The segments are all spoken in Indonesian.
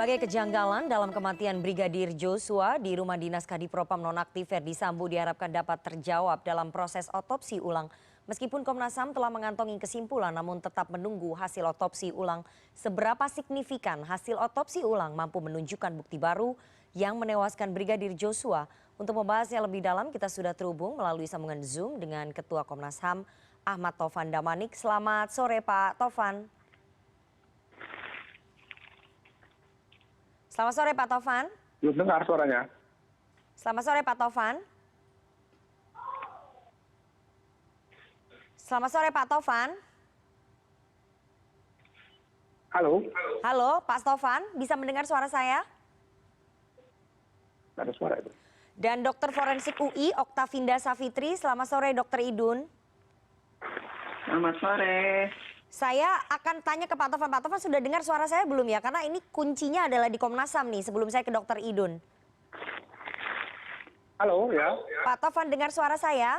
Berbagai kejanggalan dalam kematian Brigadir Joshua di rumah dinas Kadipropam nonaktif Verdi Sambo diharapkan dapat terjawab dalam proses otopsi ulang. Meskipun Komnas HAM telah mengantongi kesimpulan namun tetap menunggu hasil otopsi ulang. Seberapa signifikan hasil otopsi ulang mampu menunjukkan bukti baru yang menewaskan Brigadir Joshua. Untuk membahasnya lebih dalam kita sudah terhubung melalui sambungan Zoom dengan Ketua Komnas HAM Ahmad Taufan Damanik. Selamat sore Pak Taufan. Selamat sore Pak Taufan. Belum dengar suaranya. Selamat sore Pak Taufan. Selamat sore Pak Taufan. Halo. Halo Pak Taufan, bisa mendengar suara saya? Tidak ada suara itu. Dan Dr. Forensik UI Oktavinda Savitri, selamat sore Dr. Idun. Selamat sore. Saya akan tanya ke Pak Taufan. Pak Taufan sudah dengar suara saya belum ya? Karena ini kuncinya adalah di Komnas HAM nih sebelum saya ke Dr. Idun. Halo ya. Pak Taufan dengar suara saya?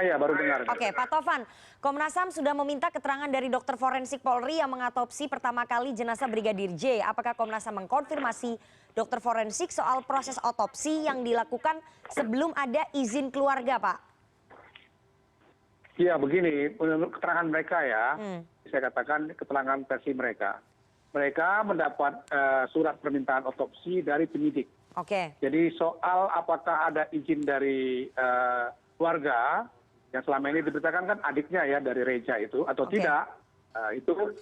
Ya baru dengar. Oke Pak Taufan, Komnas HAM sudah meminta keterangan dari dokter forensik Polri yang mengatopsi pertama kali jenazah Brigadir J. Apakah Komnas HAM mengkonfirmasi dokter forensik soal proses otopsi yang dilakukan sebelum ada izin keluarga Pak? Iya begini, menurut keterangan mereka ya, saya katakan keterangan versi mereka. Mereka mendapat surat permintaan otopsi dari penyidik. Oke. Jadi soal apakah ada izin dari keluarga yang selama ini diberitakan kan adiknya ya dari Reja itu atau tidak, itu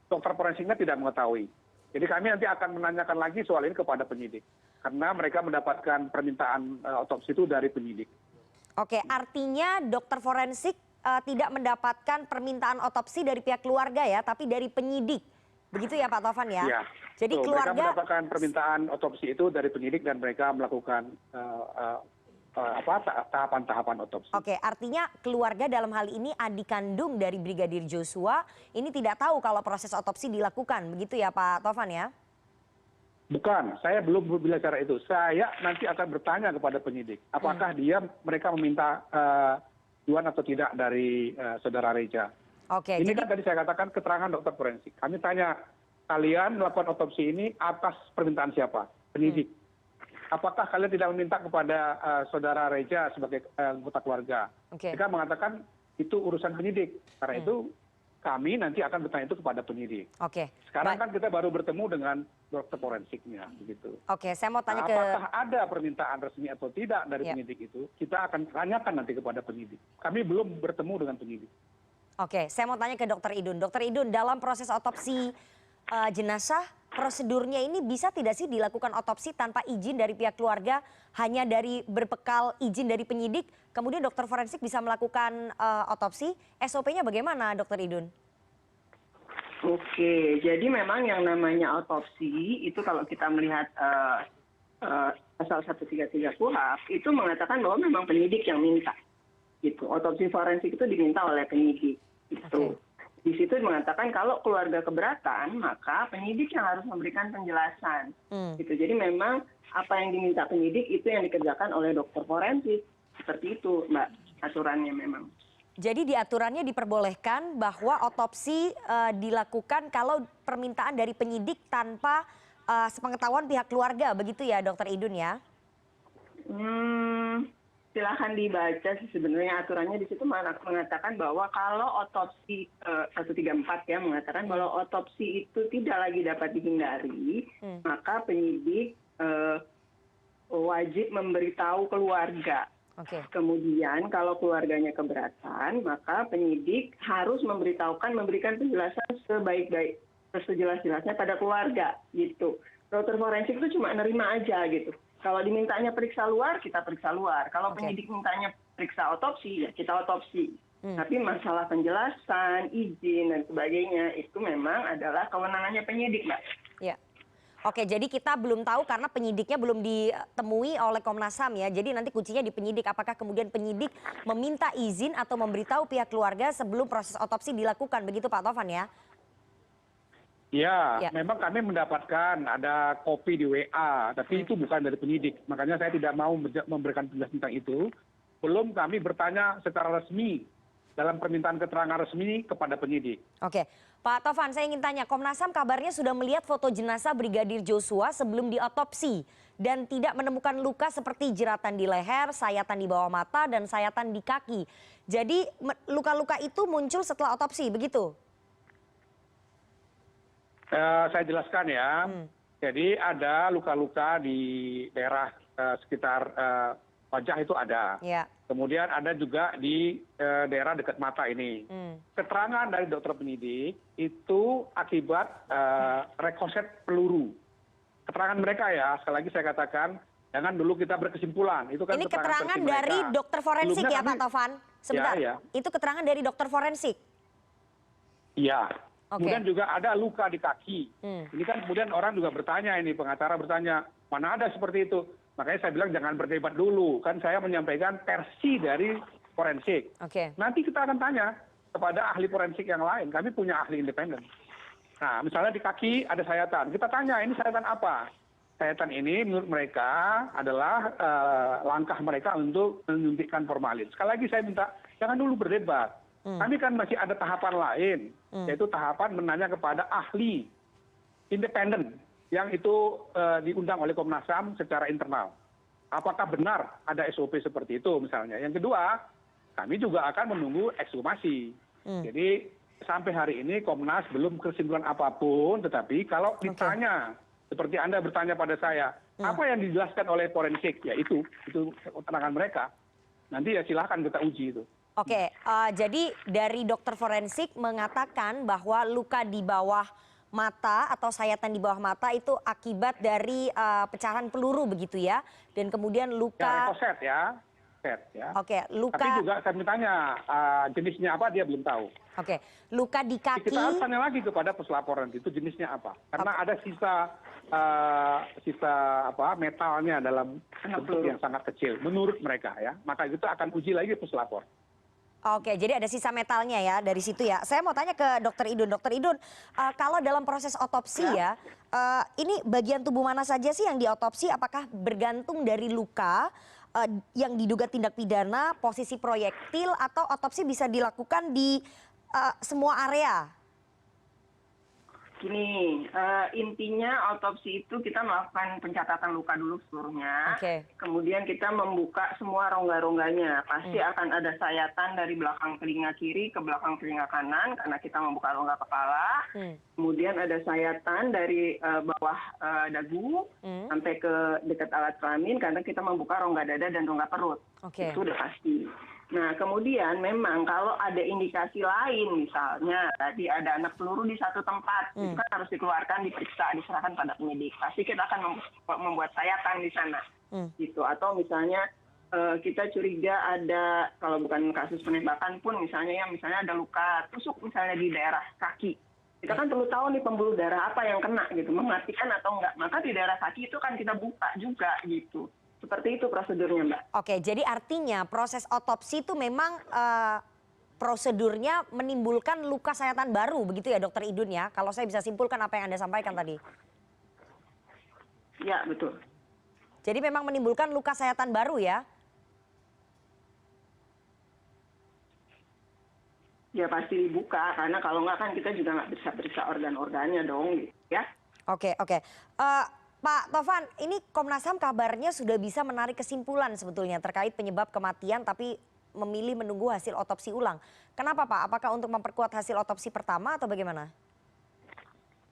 dokter forensiknya tidak mengetahui. Jadi kami nanti akan menanyakan lagi soal ini kepada penyidik. Karena mereka mendapatkan permintaan otopsi itu dari penyidik. Oke, artinya dokter forensik tidak mendapatkan permintaan otopsi dari pihak keluarga ya, tapi dari penyidik. Begitu ya Pak Taufan ya? Iya. Jadi keluarga mereka mendapatkan permintaan otopsi itu dari penyidik dan mereka melakukan tahapan-tahapan otopsi. Oke, artinya keluarga dalam hal ini adik kandung dari Brigadir Joshua ini tidak tahu kalau proses otopsi dilakukan. Begitu ya Pak Taufan ya? Bukan, saya belum berbicara itu. Saya nanti akan bertanya kepada penyidik. Apakah mereka meminta tujuan atau tidak dari saudara Reja. Oke. Ini kan tadi saya katakan keterangan dokter forensik. Kami tanya, kalian melakukan otopsi ini atas permintaan siapa? Penyidik. Apakah kalian tidak meminta kepada saudara Reja sebagai anggota keluarga? Mereka mengatakan itu urusan penyidik. Karena itu kami nanti akan bertanya itu kepada penyidik. Oke. Sekarang kan kita baru bertemu dengan dokter forensiknya, begitu. Oke, saya mau tanya apakah ada permintaan resmi atau tidak dari penyidik itu? Kita akan tanyakan nanti kepada penyidik. Kami belum bertemu dengan penyidik. Oke, saya mau tanya ke Dokter Idun. Dokter Idun, dalam proses otopsi jenazah, prosedurnya ini bisa tidak sih dilakukan otopsi tanpa izin dari pihak keluarga, hanya dari berbekal izin dari penyidik, kemudian dokter forensik bisa melakukan otopsi? SOP-nya bagaimana, Dokter Idun? Oke, jadi memang yang namanya otopsi itu kalau kita melihat pasal 133 KUHP itu mengatakan bahwa memang penyidik yang minta. Gitu. Otopsi forensik itu diminta oleh penyidik. Gitu. Di situ mengatakan kalau keluarga keberatan maka penyidik yang harus memberikan penjelasan. Gitu. Jadi memang apa yang diminta penyidik itu yang dikerjakan oleh dokter forensik. Seperti itu, Mbak, aturannya memang. Jadi di aturannya diperbolehkan bahwa otopsi dilakukan kalau permintaan dari penyidik tanpa sepengetahuan pihak keluarga, begitu ya Dokter Idun ya? Silahkan dibaca sih sebenarnya aturannya di situ mengatakan bahwa kalau otopsi 134 ya mengatakan bahwa otopsi itu tidak lagi dapat dihindari, maka penyidik wajib memberitahu keluarga. Kemudian kalau keluarganya keberatan, maka penyidik harus memberikan penjelasan sejelas-jelasnya pada keluarga gitu. Dokter forensik itu cuma nerima aja gitu. Kalau dimintanya periksa luar, kita periksa luar. Kalau penyidik mintanya periksa otopsi, ya kita otopsi. Tapi masalah penjelasan, izin dan sebagainya itu memang adalah kewenangannya penyidik, Mbak. Ya. Oke, jadi kita belum tahu karena penyidiknya belum ditemui oleh Komnas HAM ya. Jadi nanti kuncinya di penyidik. Apakah kemudian penyidik meminta izin atau memberitahu pihak keluarga sebelum proses otopsi dilakukan? Begitu Pak Taufan ya? Ya, memang kami mendapatkan ada kopi di WA, tapi itu bukan dari penyidik. Makanya saya tidak mau memberikan penjelasan tentang itu. Belum kami bertanya secara resmi dalam permintaan keterangan resmi kepada penyidik. Oke, Pak Tovan, saya ingin tanya, Komnas HAM kabarnya sudah melihat foto jenazah Brigadir Joshua sebelum diotopsi dan tidak menemukan luka seperti jeratan di leher, sayatan di bawah mata, dan sayatan di kaki. Jadi luka-luka itu muncul setelah otopsi, begitu? Saya jelaskan ya. Jadi ada luka-luka di daerah sekitar wajah itu ada. Ya. Kemudian ada juga di daerah dekat mata ini. Keterangan dari dokter penyidik itu akibat rekoset peluru. Keterangan mereka ya, sekali lagi saya katakan, jangan dulu kita berkesimpulan. Itu kan Ini keterangan dari dokter forensik ya Pak Tovan? Sebentar, ya. Itu keterangan dari dokter forensik? Iya. Oke. Kemudian juga ada luka di kaki. Ini kan kemudian orang juga bertanya ini, pengacara bertanya, mana ada seperti itu. Makanya saya bilang jangan berdebat dulu. Kan saya menyampaikan versi dari forensik. Oke. Nanti kita akan tanya kepada ahli forensik yang lain. Kami punya ahli independen. Nah, misalnya di kaki ada sayatan. Kita tanya, ini sayatan apa? Sayatan ini menurut mereka adalah langkah mereka untuk menyuntikkan formalin. Sekali lagi saya minta, jangan dulu berdebat. Kami kan masih ada tahapan lain, yaitu tahapan menanya kepada ahli independen yang itu diundang oleh Komnas HAM secara internal. Apakah benar ada SOP seperti itu misalnya. Yang kedua, kami juga akan menunggu ekshumasi. Jadi sampai hari ini Komnas belum kesimpulan apapun, tetapi kalau ditanya, seperti Anda bertanya pada saya, apa yang dijelaskan oleh forensik, ya itu keterangan mereka. Nanti ya silahkan kita uji itu. Oke, jadi dari dokter forensik mengatakan bahwa luka di bawah mata atau sayatan di bawah mata itu akibat dari pecahan peluru begitu ya, dan kemudian luka. Ya, rekoset ya. Oke, luka. Tapi juga kami tanya jenisnya apa, dia belum tahu. Oke, luka di kaki. Kita harus tanya lagi kepada peslaporan itu jenisnya apa, karena ada sisa metalnya dalam bentuk yang sangat kecil menurut mereka ya. Maka itu akan uji lagi peslapor. Oke, jadi ada sisa metalnya ya dari situ ya. Saya mau tanya ke Dokter Idun. Dokter Idun, kalau dalam proses otopsi ya, ini bagian tubuh mana saja sih yang diotopsi? Apakah bergantung dari luka yang diduga tindak pidana, posisi proyektil, atau otopsi bisa dilakukan di semua area? Gini, intinya otopsi itu kita melakukan pencatatan luka dulu seluruhnya. Kemudian kita membuka semua rongga-rongganya. Pasti akan ada sayatan dari belakang telinga kiri ke belakang telinga kanan karena kita membuka rongga kepala. Kemudian ada sayatan dari bawah dagu sampai ke dekat alat kelamin karena kita membuka rongga dada dan rongga perut. Itu udah pasti. Nah, kemudian memang kalau ada indikasi lain, misalnya tadi ada anak peluru di satu tempat, itu kan harus dikeluarkan, diperiksa, diserahkan pada penyidik. Pasti kita akan membuat sayatan di sana, gitu. Atau misalnya kita curiga ada, kalau bukan kasus penembakan pun, misalnya ada luka tusuk misalnya di daerah kaki. Kita kan perlu tahu nih pembuluh darah apa yang kena, gitu, mematikan atau enggak. Maka di daerah kaki itu kan kita buka juga, gitu. Seperti itu prosedurnya, Mbak. Oke, jadi artinya proses otopsi itu memang prosedurnya menimbulkan luka sayatan baru, begitu ya Dokter Idun ya? Kalau saya bisa simpulkan apa yang Anda sampaikan tadi. Ya, betul. Jadi memang menimbulkan luka sayatan baru ya? Ya pasti dibuka, karena kalau nggak kan kita juga nggak bisa periksa organ-organnya dong, gitu ya. Oke. Pak Tovan, ini Komnas HAM kabarnya sudah bisa menarik kesimpulan sebetulnya terkait penyebab kematian tapi memilih menunggu hasil otopsi ulang. Kenapa Pak? Apakah untuk memperkuat hasil otopsi pertama atau bagaimana?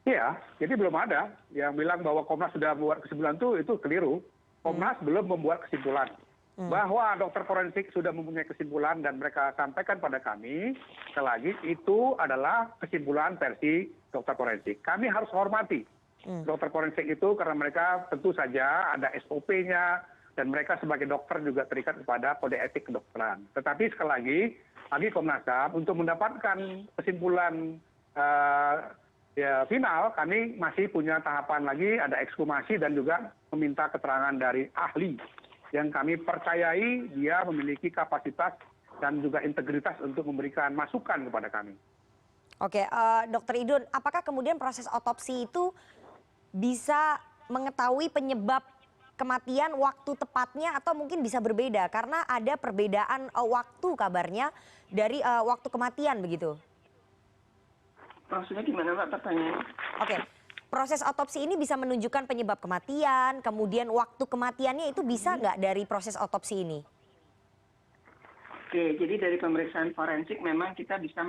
Iya, jadi belum ada yang bilang bahwa Komnas sudah membuat kesimpulan itu keliru. Komnas belum membuat kesimpulan. Bahwa dokter forensik sudah mempunyai kesimpulan dan mereka sampaikan pada kami, sekali lagi itu adalah kesimpulan versi dokter forensik. Kami harus hormati dokter forensik itu karena mereka tentu saja ada SOP-nya dan mereka sebagai dokter juga terikat kepada kode etik kedokteran. Tetapi sekali lagi Komnas HAM untuk mendapatkan kesimpulan final, kami masih punya tahapan lagi, ada ekshumasi dan juga meminta keterangan dari ahli yang kami percayai dia memiliki kapasitas dan juga integritas untuk memberikan masukan kepada kami. Oke, Dokter Idun, apakah kemudian proses otopsi itu bisa mengetahui penyebab kematian waktu tepatnya atau mungkin bisa berbeda karena ada perbedaan waktu kabarnya dari waktu kematian begitu? Maksudnya gimana Mbak pertanyaannya? Oke, proses otopsi ini bisa menunjukkan penyebab kematian, kemudian waktu kematiannya itu bisa nggak dari proses otopsi ini? Oke, jadi dari pemeriksaan forensik memang kita bisa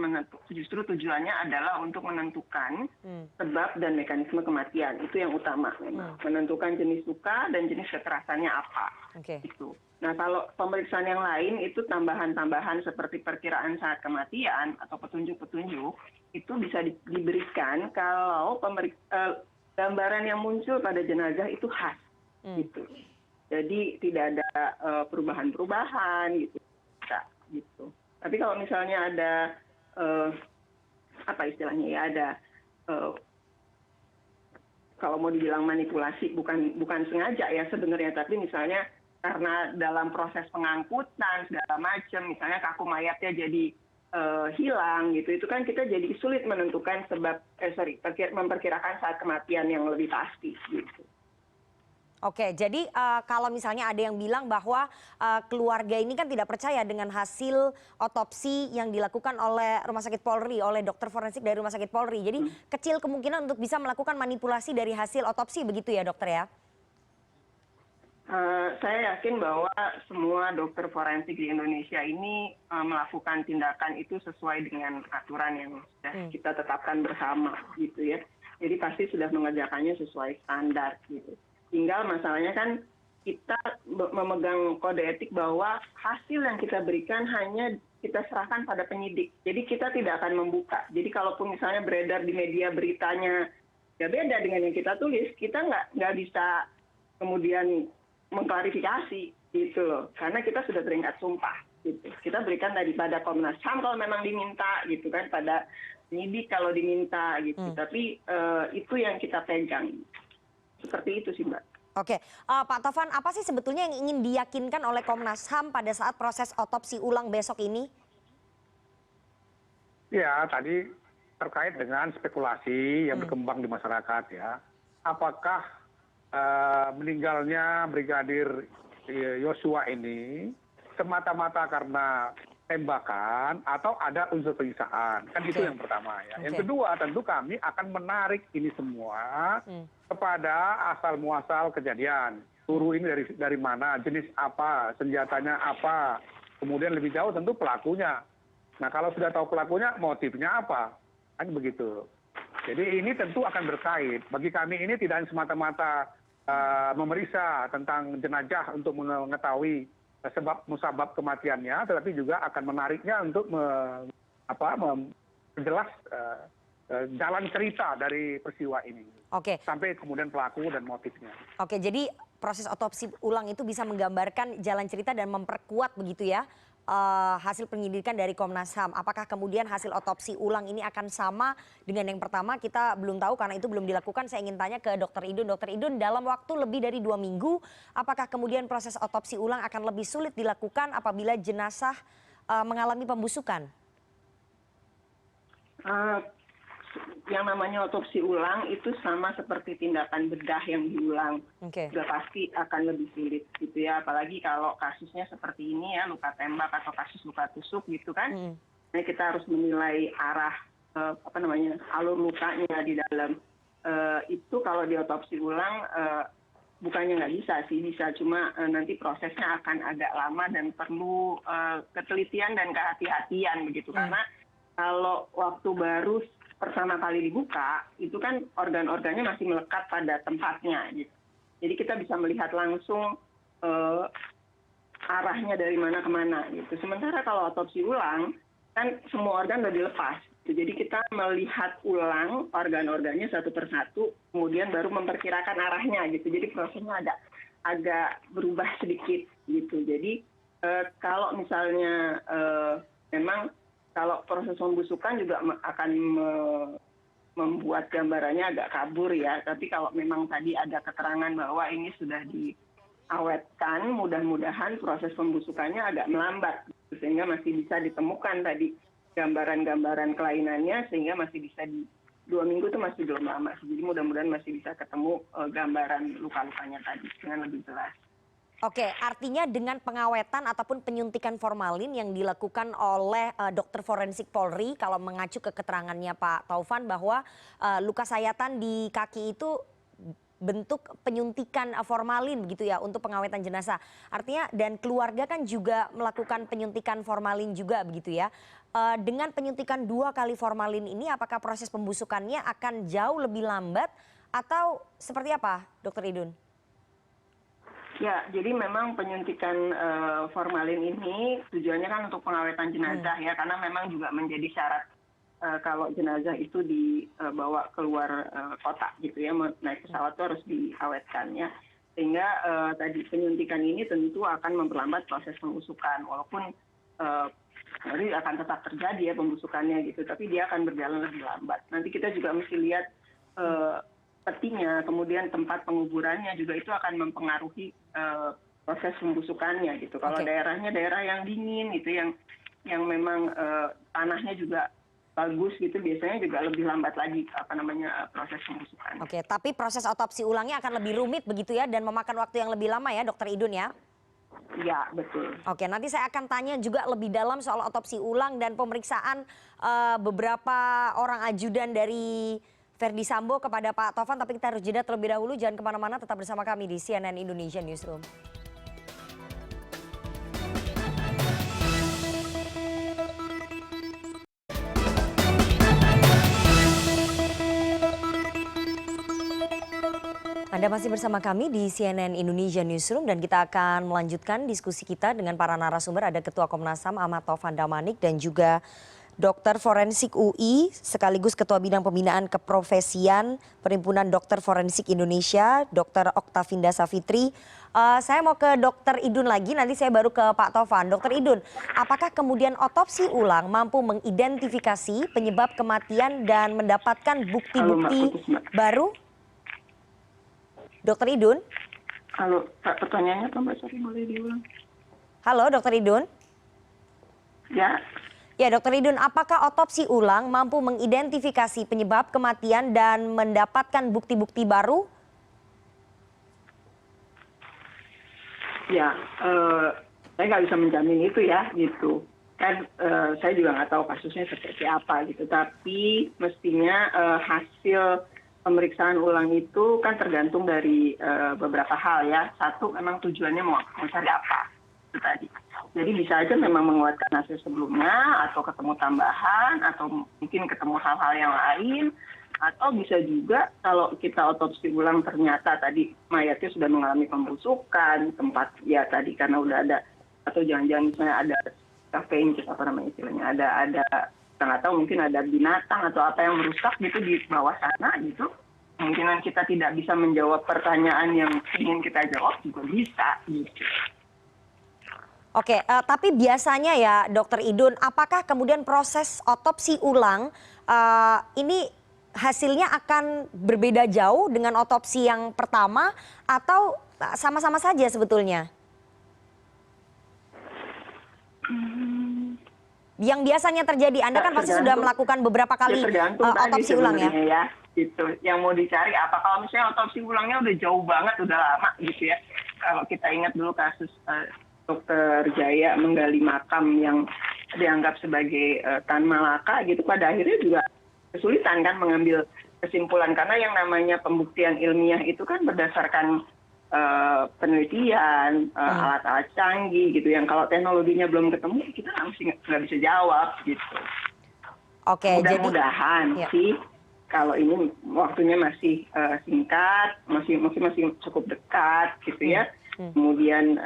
justru tujuannya adalah untuk menentukan sebab dan mekanisme kematian. Itu yang utama memang. Menentukan jenis luka dan jenis kekerasannya apa. Itu. Nah, kalau pemeriksaan yang lain itu tambahan-tambahan seperti perkiraan saat kematian atau petunjuk-petunjuk itu bisa diberikan kalau gambaran yang muncul pada jenazah itu khas. Gitu. Jadi tidak ada perubahan-perubahan gitu. Gitu. Tapi kalau misalnya ada apa istilahnya ya, ada kalau mau dibilang manipulasi bukan sengaja ya sebenarnya, tapi misalnya karena dalam proses pengangkutan segala macam, misalnya kaku mayatnya jadi hilang gitu, itu kan kita jadi sulit menentukan memperkirakan saat kematian yang lebih pasti gitu. Oke, jadi kalau misalnya ada yang bilang bahwa keluarga ini kan tidak percaya dengan hasil otopsi yang dilakukan oleh Rumah Sakit Polri, oleh dokter forensik dari Rumah Sakit Polri. Jadi kecil kemungkinan untuk bisa melakukan manipulasi dari hasil otopsi, begitu ya dokter ya? Saya yakin bahwa semua dokter forensik di Indonesia ini melakukan tindakan itu sesuai dengan aturan yang sudah kita tetapkan bersama gitu ya. Jadi pasti sudah mengerjakannya sesuai standar gitu. Tinggal masalahnya kan kita memegang kode etik bahwa hasil yang kita berikan hanya kita serahkan pada penyidik. Jadi kita tidak akan membuka. Jadi kalaupun misalnya beredar di media beritanya ya beda dengan yang kita tulis, kita nggak bisa kemudian mengklarifikasi gitu loh. Karena kita sudah terikat sumpah gitu. Kita berikan daripada Komnas HAM kalau memang diminta gitu kan, pada penyidik kalau diminta gitu. Tapi itu yang kita pegang. Seperti itu sih Mbak. Oke, Pak Tovan, apa sih sebetulnya yang ingin diyakinkan oleh Komnas HAM pada saat proses otopsi ulang besok ini? Ya, tadi terkait dengan spekulasi yang berkembang di masyarakat ya. Apakah meninggalnya Brigadir Yosua ini semata-mata karena tembakan atau ada unsur penyiksaan, kan itu yang pertama ya. Yang kedua tentu kami akan menarik ini semua kepada asal muasal kejadian. Peluru ini dari mana, jenis apa, senjatanya apa, kemudian lebih jauh tentu pelakunya. Nah kalau sudah tahu pelakunya, motifnya apa, kan begitu. Jadi ini tentu akan berkait. Bagi kami ini tidak semata-mata memeriksa tentang jenazah untuk mengetahui sebab musabab kematiannya, tetapi juga akan menariknya untuk memperjelas jalan cerita dari peristiwa ini. Oke. Sampai kemudian pelaku dan motifnya. Oke, jadi proses otopsi ulang itu bisa menggambarkan jalan cerita dan memperkuat begitu ya hasil penyidikan dari Komnas HAM. Apakah kemudian hasil otopsi ulang ini akan sama dengan yang pertama? Kita belum tahu karena itu belum dilakukan. Saya ingin tanya ke Dr. Idun. Dr. Idun, dalam waktu lebih dari 2 minggu, apakah kemudian proses otopsi ulang akan lebih sulit dilakukan apabila jenazah mengalami pembusukan? Yang namanya otopsi ulang itu sama seperti tindakan bedah yang diulang. Sudah pasti akan lebih sulit gitu ya, apalagi kalau kasusnya seperti ini ya, luka tembak atau kasus luka tusuk gitu kan. Nah, kita harus menilai arah alur lukanya di dalam. Itu kalau di otopsi ulang bukannya nggak bisa sih, bisa, cuma nanti prosesnya akan agak lama dan perlu ketelitian dan kehati-hatian begitu. Karena kalau waktu baru pertama kali dibuka, itu kan organ-organnya masih melekat pada tempatnya gitu. Jadi kita bisa melihat langsung arahnya dari mana ke mana gitu. Sementara kalau otopsi ulang, kan semua organ sudah dilepas. Jadi kita melihat ulang organ-organnya satu persatu, kemudian baru memperkirakan arahnya gitu. Jadi prosesnya agak berubah sedikit gitu. Jadi kalau misalnya memang kalau proses pembusukan juga akan membuat gambarannya agak kabur ya. Tapi kalau memang tadi ada keterangan bahwa ini sudah diawetkan, mudah-mudahan proses pembusukannya agak melambat. Sehingga masih bisa ditemukan tadi gambaran-gambaran kelainannya, sehingga masih bisa 2 minggu itu masih belum lama. Jadi mudah-mudahan masih bisa ketemu gambaran luka-lukanya tadi dengan lebih jelas. Oke, artinya dengan pengawetan ataupun penyuntikan formalin yang dilakukan oleh dokter forensik Polri, kalau mengacu ke keterangannya Pak Taufan bahwa luka sayatan di kaki itu bentuk penyuntikan formalin begitu ya untuk pengawetan jenazah. Artinya dan keluarga kan juga melakukan penyuntikan formalin juga begitu ya. Dengan penyuntikan 2 kali formalin ini apakah proses pembusukannya akan jauh lebih lambat atau seperti apa, Dokter Idun? Ya, jadi memang penyuntikan formalin ini tujuannya kan untuk pengawetan jenazah ya, karena memang juga menjadi syarat kalau jenazah itu dibawa keluar kota gitu ya, naik pesawat itu harus diawetkan ya. Sehingga tadi penyuntikan ini tentu akan memperlambat proses pembusukan, walaupun nanti akan tetap terjadi ya pembusukannya gitu, tapi dia akan berjalan lebih lambat. Nanti kita juga mesti lihat petinya, kemudian tempat penguburannya juga itu akan mempengaruhi proses pembusukannya gitu. Kalau daerahnya daerah yang dingin gitu, yang memang tanahnya juga bagus gitu, biasanya juga lebih lambat lagi proses pembusukan. Oke, tapi proses otopsi ulangnya akan lebih rumit begitu ya dan memakan waktu yang lebih lama ya, Dokter Idun ya? Ya, betul. Oke, nanti saya akan tanya juga lebih dalam soal otopsi ulang dan pemeriksaan beberapa orang ajudan dari Verdi Sambo kepada Pak Taufan, tapi kita harus jeda terlebih dahulu. Jangan kemana-mana, tetap bersama kami di CNN Indonesia Newsroom. Anda masih bersama kami di CNN Indonesia Newsroom dan kita akan melanjutkan diskusi kita dengan para narasumber. Ada Ketua Komnas HAM Ahmad Taufan Damanik dan juga Dokter Forensik UI sekaligus Ketua Bidang Pembinaan Keprofesian Perhimpunan Dokter Forensik Indonesia, Dr. Oktavinda Savitri. Saya mau ke Dokter Idun lagi, nanti saya baru ke Pak Taufan. Dokter Idun, apakah kemudian otopsi ulang mampu mengidentifikasi penyebab kematian dan mendapatkan bukti-bukti baru? Dokter Idun? Halo, pertanyaannya apa Mbak? Sorry, boleh diulang? Halo, Dokter Idun? Ya. Ya, Dokter Idun, apakah otopsi ulang mampu mengidentifikasi penyebab kematian dan mendapatkan bukti-bukti baru? Ya, saya nggak bisa menjamin itu ya, gitu. Kan saya juga nggak tahu kasusnya seperti apa gitu. Tapi mestinya hasil pemeriksaan ulang itu kan tergantung dari beberapa hal ya. Satu, memang tujuannya mau cari apa itu tadi. Jadi bisa aja memang menguatkan hasil sebelumnya, atau ketemu tambahan, atau mungkin ketemu hal-hal yang lain, atau bisa juga kalau kita otopsi ulang ternyata tadi mayatnya sudah mengalami pembusukan, tempat ya tadi karena udah ada, atau jangan-jangan misalnya ada kafein, apa namanya istilahnya, ada kita nggak tahu mungkin ada binatang atau apa yang merusak gitu di bawah sana gitu. Kemungkinan kita tidak bisa menjawab pertanyaan yang ingin kita jawab juga bisa gitu. Oke, tapi biasanya ya Dokter Idun, apakah kemudian proses otopsi ulang ini hasilnya akan berbeda jauh dengan otopsi yang pertama atau sama-sama saja sebetulnya? Yang biasanya terjadi, Anda kan pasti sudah melakukan beberapa kali otopsi ulang ya? Gitu. Yang mau dicari apa, kalau misalnya otopsi ulangnya udah jauh banget, udah lama gitu ya. Kalau kita ingat dulu kasus Dokter Jaya menggali makam yang dianggap sebagai Tan Malaka gitu, pada akhirnya juga kesulitan kan mengambil kesimpulan, karena yang namanya pembuktian ilmiah itu kan berdasarkan penelitian, alat-alat canggih gitu, yang kalau teknologinya belum ketemu kita nggak bisa jawab gitu. Oke, mudah-mudahan sih kalau ini waktunya masih singkat, masih cukup dekat gitu ya. Kemudian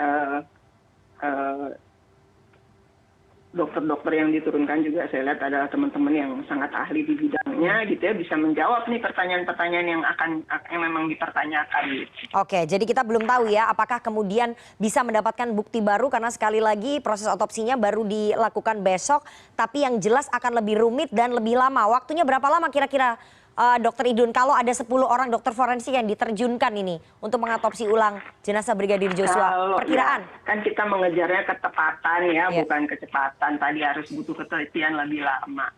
dokter-dokter yang diturunkan juga saya lihat adalah teman-teman yang sangat ahli di bidangnya gitu ya, bisa menjawab nih pertanyaan-pertanyaan yang memang dipertanyakan gitu. Oke, jadi kita belum tahu ya apakah kemudian bisa mendapatkan bukti baru, karena sekali lagi proses otopsinya baru dilakukan besok, tapi yang jelas akan lebih rumit dan lebih lama. Waktunya berapa lama kira-kira Dokter Idun kalau ada 10 orang dokter forensik yang diterjunkan ini untuk mengatopsi ulang jenazah Brigadir Joshua? Perkiraan? Ya, kan kita mengejarnya ketepatan ya, bukan kecepatan. Tadi harus butuh ketelitian lebih lama.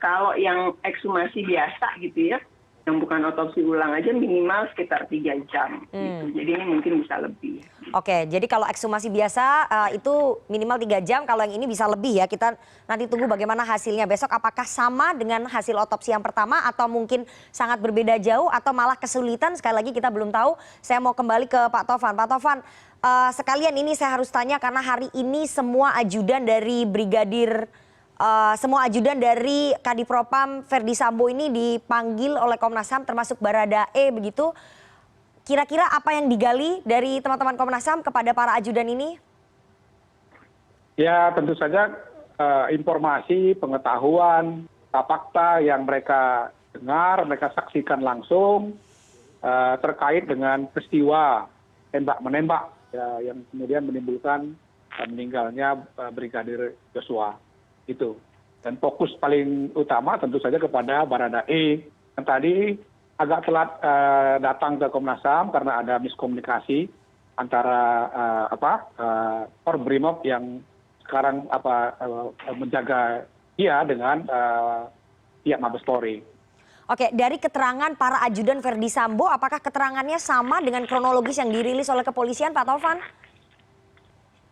Kalau yang ekshumasi biasa gitu ya, yang bukan otopsi ulang aja minimal sekitar 3 jam. Gitu. Jadi ini mungkin bisa lebih. Oke, jadi kalau ekshumasi biasa itu minimal 3 jam, kalau yang ini bisa lebih ya. Kita nanti tunggu bagaimana hasilnya besok. Apakah sama dengan hasil otopsi yang pertama atau mungkin sangat berbeda jauh atau malah kesulitan? Sekali lagi kita belum tahu. Saya mau kembali ke Pak Tovan. Pak Tovan, sekalian ini saya harus tanya karena hari ini semua ajudan dari semua ajudan dari Kadipropam Verdi Sambo ini dipanggil oleh Komnas HAM termasuk Baradae begitu. Kira-kira apa yang digali dari teman-teman Komnas HAM kepada para ajudan ini? Ya tentu saja informasi, pengetahuan, fakta yang mereka dengar, mereka saksikan langsung terkait dengan peristiwa tembak-menembak yang kemudian menimbulkan meninggalnya Brigadir Joshua. Itu. Dan fokus paling utama tentu saja kepada Baradae yang tadi agak telat datang ke Komnas HAM karena ada miskomunikasi antara Korbrimob yang sekarang menjaga dia dengan pihak Mabes Polri. Oke, dari keterangan para ajudan Verdi Sambo, apakah keterangannya sama dengan kronologis yang dirilis oleh kepolisian, Pak Tovan?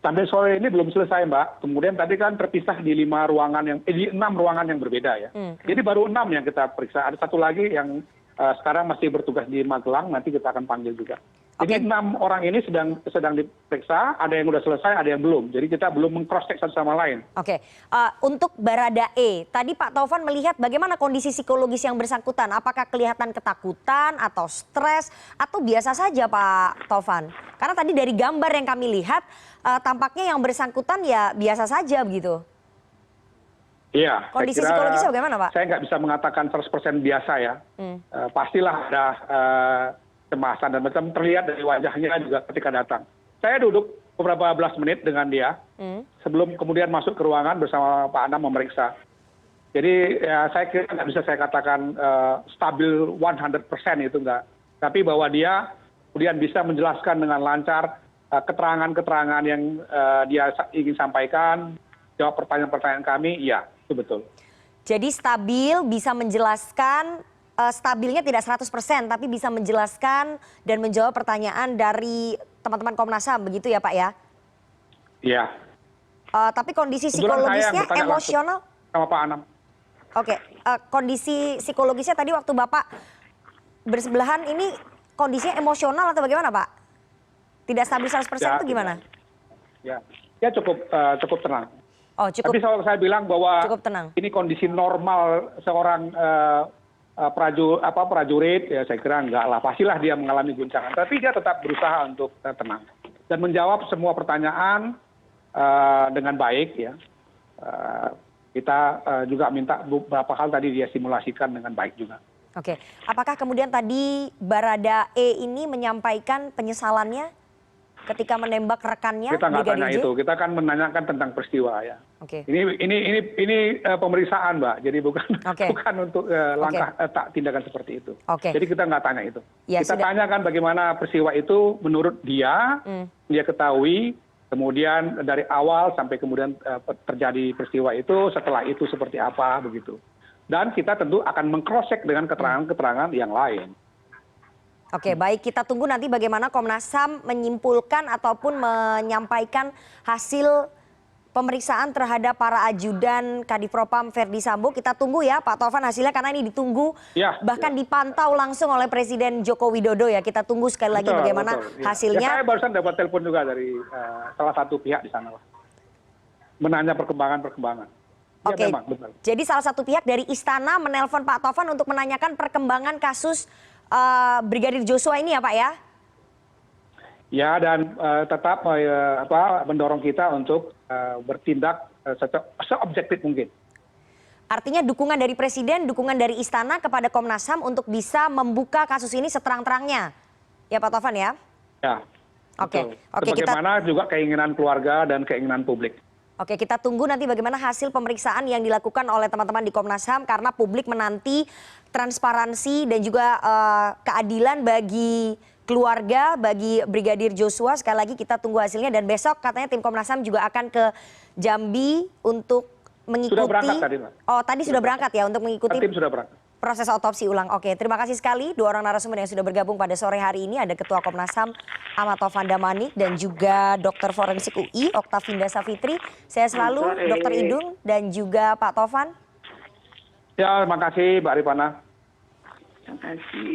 Sampai sore ini belum selesai, Mbak. Kemudian tadi kan terpisah di 6 ruangan yang berbeda ya. Jadi baru 6 yang kita periksa. Ada satu lagi yang sekarang masih bertugas di Magelang, nanti kita akan panggil juga. Jadi 6 orang ini sedang diperiksa, ada yang sudah selesai, ada yang belum. Jadi kita belum meng-cross-check satu sama lain. Oke, untuk Baradae, tadi Pak Tovan melihat bagaimana kondisi psikologis yang bersangkutan? Apakah kelihatan ketakutan atau stres atau biasa saja Pak Tovan? Karena tadi dari gambar yang kami lihat, tampaknya yang bersangkutan ya biasa saja begitu. Iya. Kondisi psikologisnya bagaimana Pak? Saya nggak bisa mengatakan 100% biasa ya. Pastilah ada cemasan dan macam terlihat dari wajahnya juga ketika datang. Saya duduk beberapa belas menit dengan dia sebelum kemudian masuk ke ruangan bersama Pak Anam memeriksa. Jadi ya, saya kira nggak bisa saya katakan stabil 100% itu enggak. Tapi bahwa dia kemudian bisa menjelaskan dengan lancar keterangan-keterangan yang dia ingin sampaikan, jawab pertanyaan-pertanyaan kami, iya itu betul. Jadi stabil, bisa menjelaskan, stabilnya tidak 100%, tapi bisa menjelaskan dan menjawab pertanyaan dari teman-teman Komnas HAM, begitu ya Pak ya? Iya. Tapi kondisi psikologisnya, emosional? Sama Pak Anam. Oke, kondisi psikologisnya tadi waktu Bapak bersebelahan ini kondisinya emosional atau bagaimana Pak? Tidak stabil 100% itu gimana? Ya cukup tenang. Oh, cukup. Tapi saya bilang bahwa ini kondisi normal seorang prajurit, ya saya kira enggak lah. Pastilah dia mengalami guncangan. Tapi dia tetap berusaha untuk tenang. Dan menjawab semua pertanyaan dengan baik ya. Kita juga minta beberapa hal tadi dia simulasikan dengan baik juga. Oke, apakah kemudian tadi Baradae ini menyampaikan penyesalannya ketika menembak rekannya? Kita nggak tanya itu, kita akan menanyakan tentang peristiwa ya. Oke. Ini pemeriksaan Mbak, jadi bukan untuk langkah tindakan seperti itu. Oke. Jadi kita nggak tanya itu. Ya, kita tanyakan bagaimana peristiwa itu menurut dia, dia ketahui, kemudian dari awal sampai kemudian terjadi peristiwa itu, setelah itu seperti apa begitu. Dan kita tentu akan meng-cross-check dengan keterangan-keterangan yang lain. Oke, baik, kita tunggu nanti bagaimana Komnas HAM menyimpulkan ataupun menyampaikan hasil pemeriksaan terhadap para ajudan Kadipropam Verdi Sambo. Kita tunggu ya Pak Tovan hasilnya karena ini ditunggu bahkan dipantau langsung oleh Presiden Joko Widodo ya. Kita tunggu sekali lagi bagaimana hasilnya. Ya, saya barusan dapat telepon juga dari salah satu pihak di sana lah. Menanya perkembangan. Oke, ya, jadi salah satu pihak dari Istana menelpon Pak Tovan untuk menanyakan perkembangan kasus Brigadir Joshua ini ya Pak ya? Ya, dan tetap mendorong kita untuk bertindak seobjektif mungkin. Artinya dukungan dari Presiden, dukungan dari Istana kepada Komnas HAM untuk bisa membuka kasus ini seterang-terangnya. Ya Pak Tovan ya? Ya. Oke. Bagaimana juga keinginan keluarga dan keinginan publik. Oke, kita tunggu nanti bagaimana hasil pemeriksaan yang dilakukan oleh teman-teman di Komnas HAM karena publik menanti transparansi dan juga keadilan bagi keluarga, bagi Brigadir Joshua. Sekali lagi kita tunggu hasilnya dan besok katanya tim Komnas HAM juga akan ke Jambi untuk mengikuti. Sudah berangkat tadi, Mbak. Oh, tadi sudah berangkat ya untuk mengikuti. Tim sudah berangkat. proses otopsi ulang. Oke, terima kasih sekali dua orang narasumber yang sudah bergabung pada sore hari ini. Ada Ketua Komnas HAM Ahmad Taufan Damanik dan juga Dr. Forensik UI Oktavinda Savitri. Saya selalu Dr. Idung dan juga Pak Taufan. Ya, terima kasih Mbak Rifana. Terima kasih.